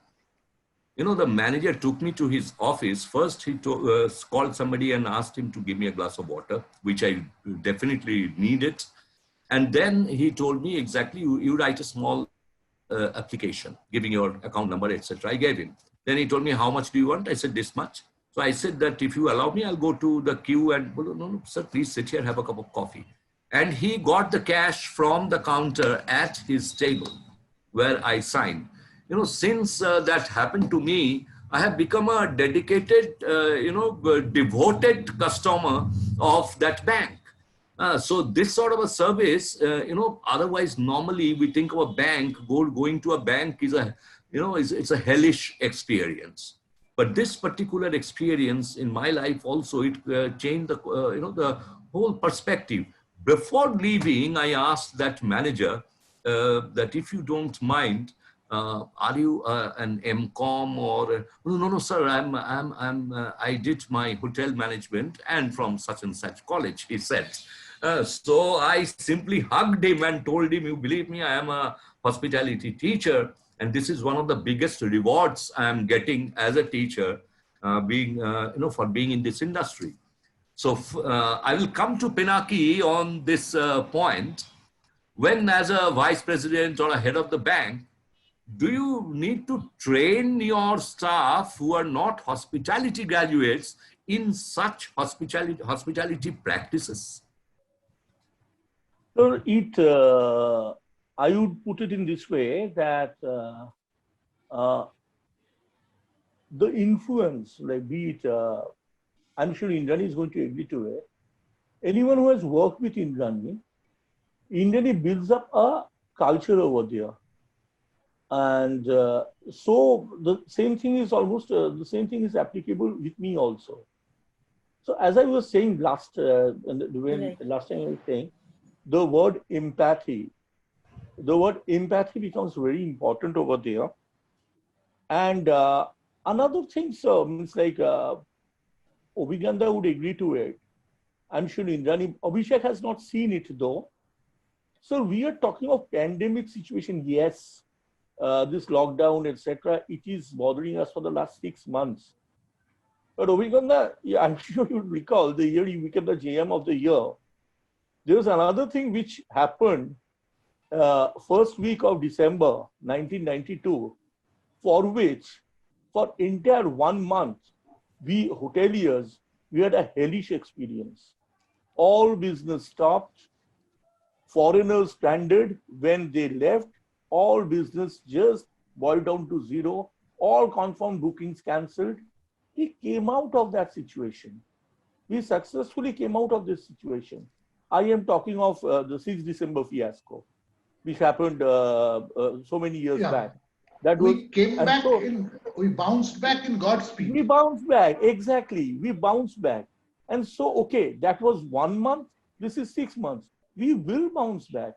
The manager took me to his office. First, he called somebody and asked him to give me a glass of water, which I definitely needed. And then he told me exactly, you write a small application, giving your account number, etc. I gave him. Then he told me, how much do you want? I said, this much. So I said that if you allow me, I'll go to the queue and, no, sir, please sit here, have a cup of coffee. And he got the cash from the counter at his table where I signed. Since that happened to me, I have become a dedicated, devoted customer of that bank. So this sort of a service, otherwise normally we think of a bank, going to a bank is a, it's a hellish experience. But this particular experience in my life also, it changed the, the whole perspective. Before leaving, I asked that manager that if you don't mind, are you an MCOM or no, sir, I did my hotel management and from such and such college, he said. So I simply hugged him and told him, you believe me, I am a hospitality teacher, and this is one of the biggest rewards I am getting as a teacher, being for being in this industry. So I will come to Pinaki on this point. When as a vice president or a head of the bank, do you need to train your staff who are not hospitality graduates in such hospitality practices? So I would put it in this way that the influence, like be it, I'm sure Indrani is going to agree to it. Anyone who has worked with Indrani builds up a culture over there. And so the same thing is almost, the same thing is applicable with me also. So as I was saying last time I was saying, the word empathy becomes very important over there. And another thing, so it's like Obhiganda would agree to it. I'm sure Indrani, Abhishek has not seen it though. So we are talking of pandemic situation. Yes, this lockdown, etc. It is bothering us for the last 6 months. But Obhiganda, yeah, I'm sure you recall the year you became the JM of the year. There was another thing which happened first week of December 1992, for which for entire 1 month, we hoteliers, we had a hellish experience. All business stopped, foreigners stranded. When they left, all business just boiled down to zero, all confirmed bookings cancelled. We came out of that situation. We successfully came out of this situation. I am talking of the 6th December fiasco, which happened so many years back. That we came back, we bounced back in God's speed. We bounced back, exactly. We bounced back. And so, okay, that was 1 month. This is 6 months. We will bounce back.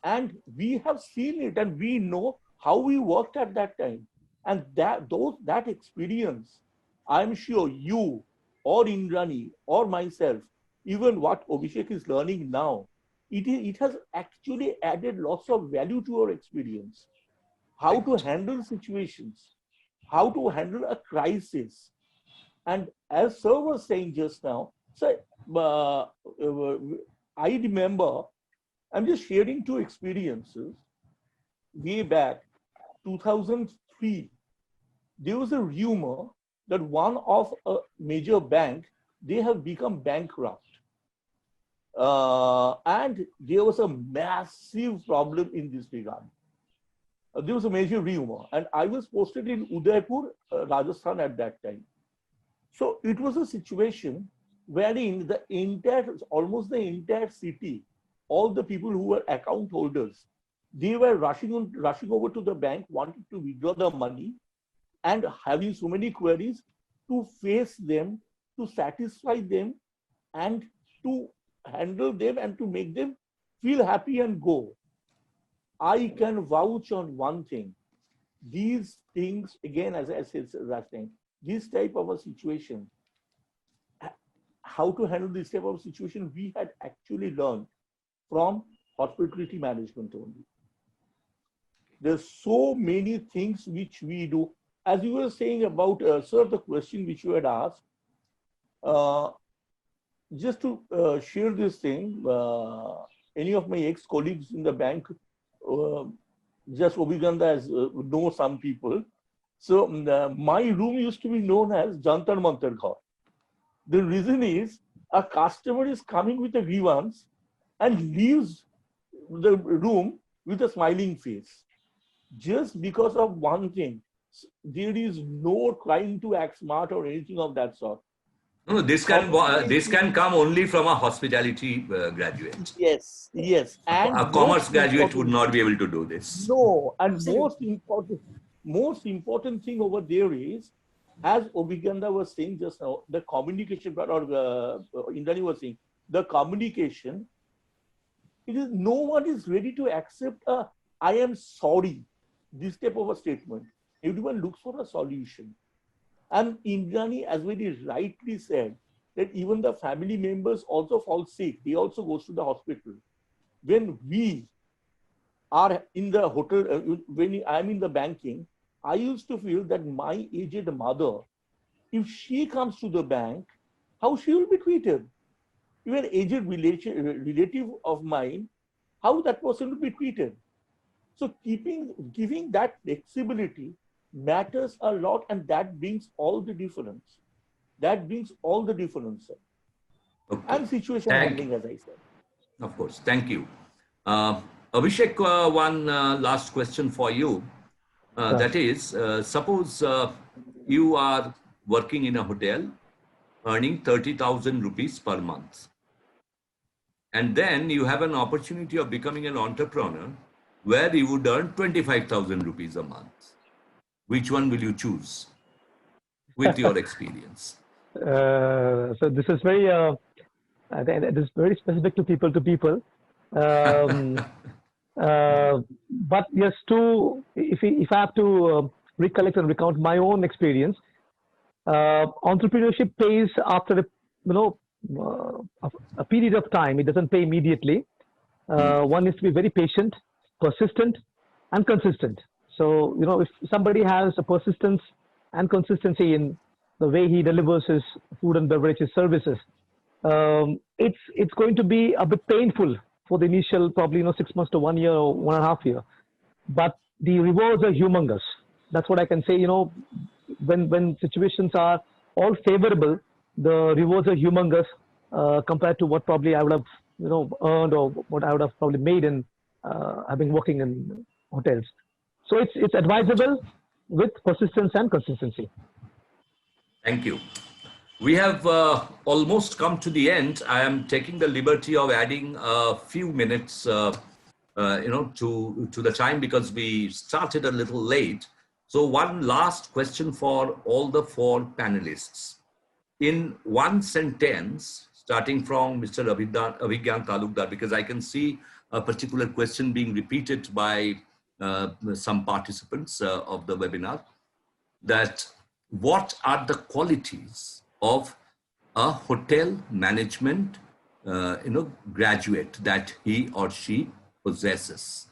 And we have seen it, and we know how we worked at that time. And that experience, I'm sure you or Indrani or myself, even what Abhishek is learning now, it has actually added lots of value to our experience. How to handle situations, how to handle a crisis. And as Sir was saying just now, so, I remember, I'm just sharing two experiences way back. 2003, there was a rumor that one of a major bank, they have become bankrupt. And there was a massive problem in this regard. There was a major rumor, and I was posted in Udaipur, Rajasthan at that time. So it was a situation wherein the entire, almost the entire city, all the people who were account holders, they were rushing over to the bank, wanting to withdraw the money and having so many queries to face them, to satisfy them, and to handle them and to make them feel happy and go. I can vouch on one thing. These things, again, as I said last time, this type of a situation, how to handle this type of situation, we had actually learned from hospitality management only. There's so many things which we do. As you were saying about, sir, the question which you had asked, just to share this thing, any of my ex-colleagues in the bank, just Abhiganda as know some people. So my room used to be known as Jantar Mantar Ghar. The reason is a customer is coming with a grievance and leaves the room with a smiling face. Just because of one thing, there is no trying to act smart or anything of that sort. No, this can come only from a hospitality graduate. Yes, yes. And a commerce graduate would not be able to do this. No, and most important thing over there is, as Abhiganda was saying just now, the communication part, or Indrani was saying, the communication, it is no one is ready to accept a "I am sorry," this type of a statement. Everyone looks for a solution. And Indrani, as very rightly said, that even the family members also fall sick. They also go to the hospital. When we are in the hotel, when I'm in the banking, I used to feel that my aged mother, if she comes to the bank, how she will be treated? Even aged relative of mine, how that person will be treated? So giving that flexibility matters a lot, and that brings all the difference. That brings all the difference. Okay. And situation handling, as I said. Of course. Thank you. Abhishek, one last question for you. That is, suppose you are working in a hotel, earning 30,000 rupees per month. And then you have an opportunity of becoming an entrepreneur where you would earn 25,000 rupees a month. Which one will you choose with your experience? So this is very, it is very specific to people. But yes, if I have to recollect and recount my own experience, entrepreneurship pays after a period of time. It doesn't pay immediately. One needs to be very patient, persistent, and consistent. So, if somebody has a persistence and consistency in the way he delivers his food and beverages services, it's going to be a bit painful for the initial, probably 6 months to 1 year or 1.5 years. But the rewards are humongous. That's what I can say. When situations are all favorable, the rewards are humongous compared to what probably I would have earned, or what I would have probably made in having working in hotels. So it's advisable with persistence and consistency. Thank you. We have almost come to the end. I am taking the liberty of adding a few minutes, to the time, because we started a little late. So one last question for all the 4 panelists. In one sentence, starting from Mr. Abhigyan Talukdar, because I can see a particular question being repeated by some participants of the webinar, that what are the qualities of a hotel management graduate that he or she possesses?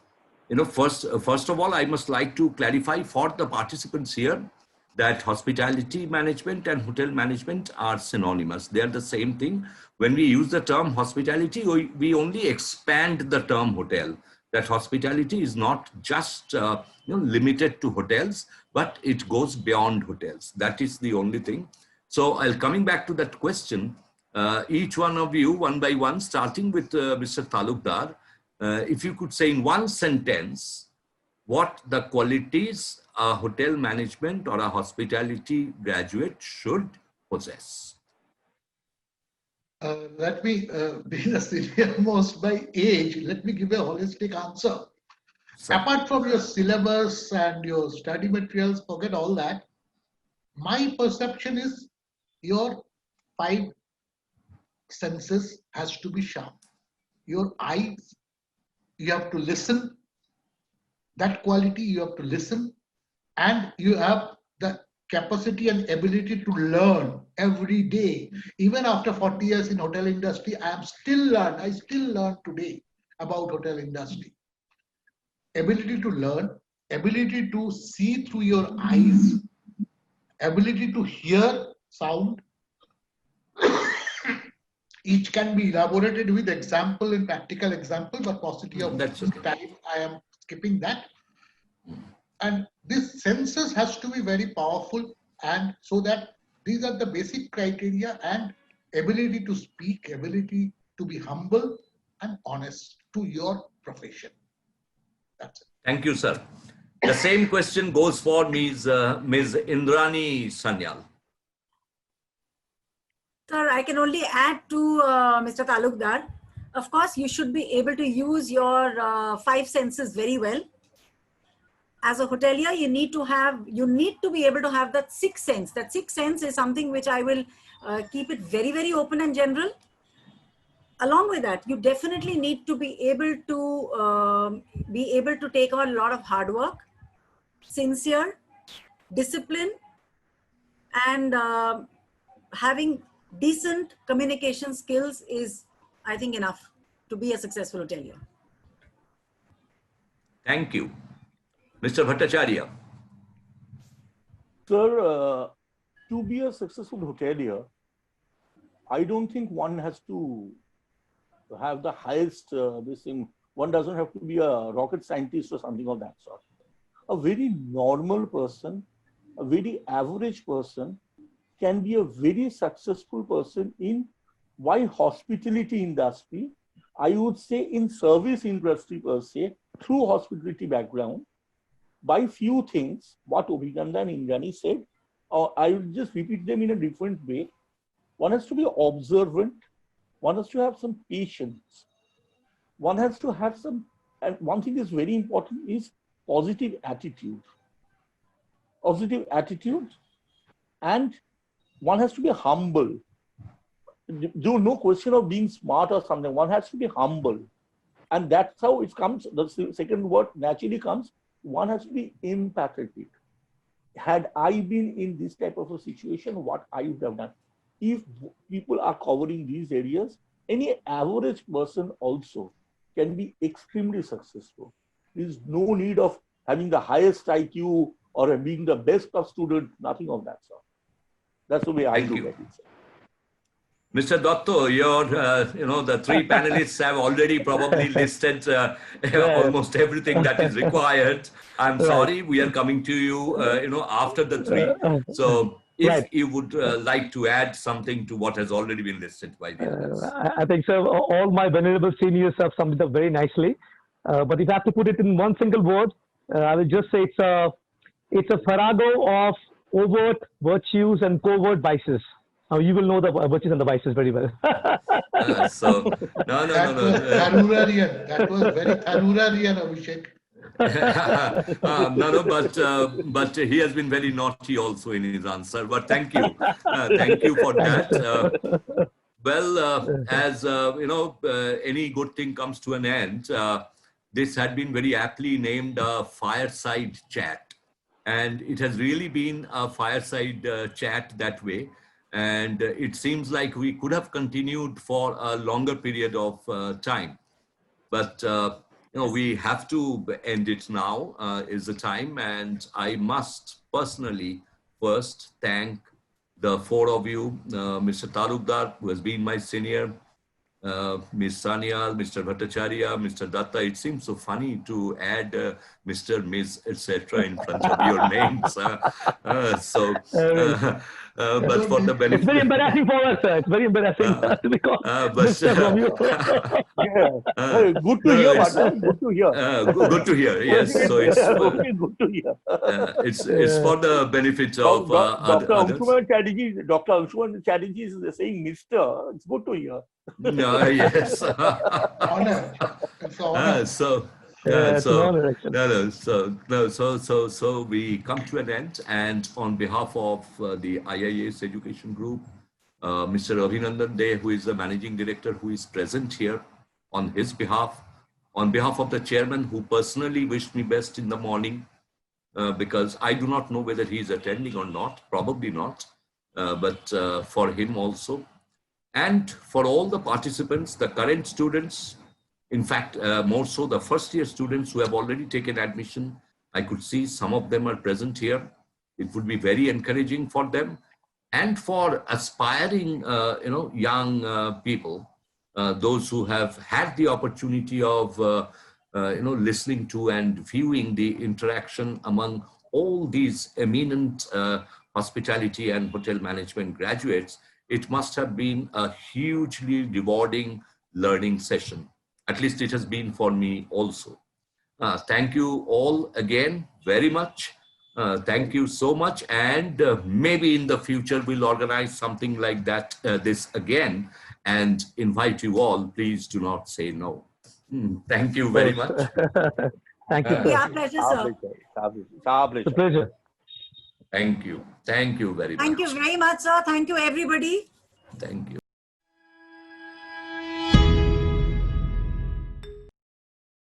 First of all, I must like to clarify for the participants here that hospitality management and hotel management are synonymous. They are the same thing. When we use the term hospitality, we only expand the term hotel. that hospitality is not just limited to hotels, but it goes beyond hotels. That is the only thing. So coming back to that question, each one of you, one by one, starting with Mr. Talukdar, if you could say in one sentence, what the qualities a hotel management or a hospitality graduate should possess. Let me, being the senior most by age, let me give a holistic answer. So, Apart from your syllabus and your study materials, forget all that. My perception is your 5 senses has to be sharp. Your eyes, you have to listen. That quality, you have to listen. And you have the capacity and ability to learn every day. Even after 40 years in hotel industry, I still learn today about hotel industry. Ability to learn, ability to see through your eyes, ability to hear sound. Each can be elaborated with example and practical example, but paucity of time, I am skipping that. And this senses has to be very powerful, and so that these are the basic criteria, and ability to speak, ability to be humble and honest to your profession. That's it. thank you, sir. The same question goes for Ms. Indrani Sanyal. Sir, I can only add to Mr. Talukdar. Of course, you should be able to use your 5 senses very well. As a hotelier, you need to be able to have that 6th sense. That 6th sense is something which I will keep it very, very open and general. Along with that, you definitely need to be able to take on a lot of hard work, sincere, discipline, and having decent communication skills is, I think, enough to be a successful hotelier. Thank you. Mr. Bhattacharya. Sir, to be a successful hotelier, I don't think one has to have the highest this thing. One doesn't have to be a rocket scientist or something of that sort. A very normal person, a very average person can be a very successful person in why hospitality industry, I would say in service industry per se, through hospitality background, by few things, what Abhinandan and Indrani said, or I will just repeat them in a different way. One has to be observant, one has to have some patience, one has to have some, and one thing is very important is positive attitude. Positive attitude, and one has to be humble. There's no question of being smart or something. One has to be humble. And that's how it comes. The second word naturally comes. One has to be empathetic. Had I been in this type of a situation, what I would have done? If people are covering these areas, any average person also can be extremely successful. There is no need of having the highest IQ or being the best of student, nothing of that sort. That's the way I look at it. Mr. Dotto, the 3 panelists have already probably listed almost everything that is required. I'm sorry, we are coming to you, after the 3. So if you would like to add something to what has already been listed by the others. I think, sir, all my venerable seniors have summed it up very nicely. But if I have to put it in one single word, I will just say it's a farrago of overt virtues and covert vices. Now you will know the virtues and the vices very well. No. Tharurarian. That was very Tharurarian, Abhishek. But he has been very naughty also in his answer. But thank you for that. As any good thing comes to an end. This had been very aptly named a fireside chat, and it has really been a fireside chat that way. And it seems like we could have continued for a longer period of time, but we have to end it now. Is the time, and I must personally first thank the 4 of you, Mr. Talukdar, who has been my senior, Ms. Sanyal, Mr. Bhattacharya, Mr. Datta. It seems so funny to add Mr., Ms., etc. in front of your names. But for the It's benefit, very embarrassing for us, sir. It's very embarrassing to be called but Mr. from you. Yeah. Good to no, hear, it's, Bhatta. Good to hear. good to hear. Yes, so it's Okay, good to hear. it's for the benefit of Dr. others. Dr. Anshuman Chatterjee is saying Mr. It's good to hear. No, yes. Honor. It's an honor. It's an honor, actually. So we come to an end, and on behalf of the IIS Education Group, Mr. Abhinandan Dey, who is the managing director, who is present here, on his behalf, on behalf of the chairman, who personally wished me best in the morning, because I do not know whether he is attending or not, probably not, but for him also, and for all the participants, the current students. In fact, more so the first year students who have already taken admission. I could see some of them are present here. It would be very encouraging for them, and for aspiring, young people, those who have had the opportunity of, listening to and viewing the interaction among all these eminent hospitality and hotel management graduates. It must have been a hugely rewarding learning session. At least it has been for me also. Thank you all again very much. Thank you so much. And maybe in the future, we'll organize something like that, this again, and invite you all. Please do not say no. Thank you very much. Thank you, sir. Yeah, pleasure, sir. It's a pleasure. Thank you. Thank you very much. Thank you very much, sir. Thank you, everybody. Thank you.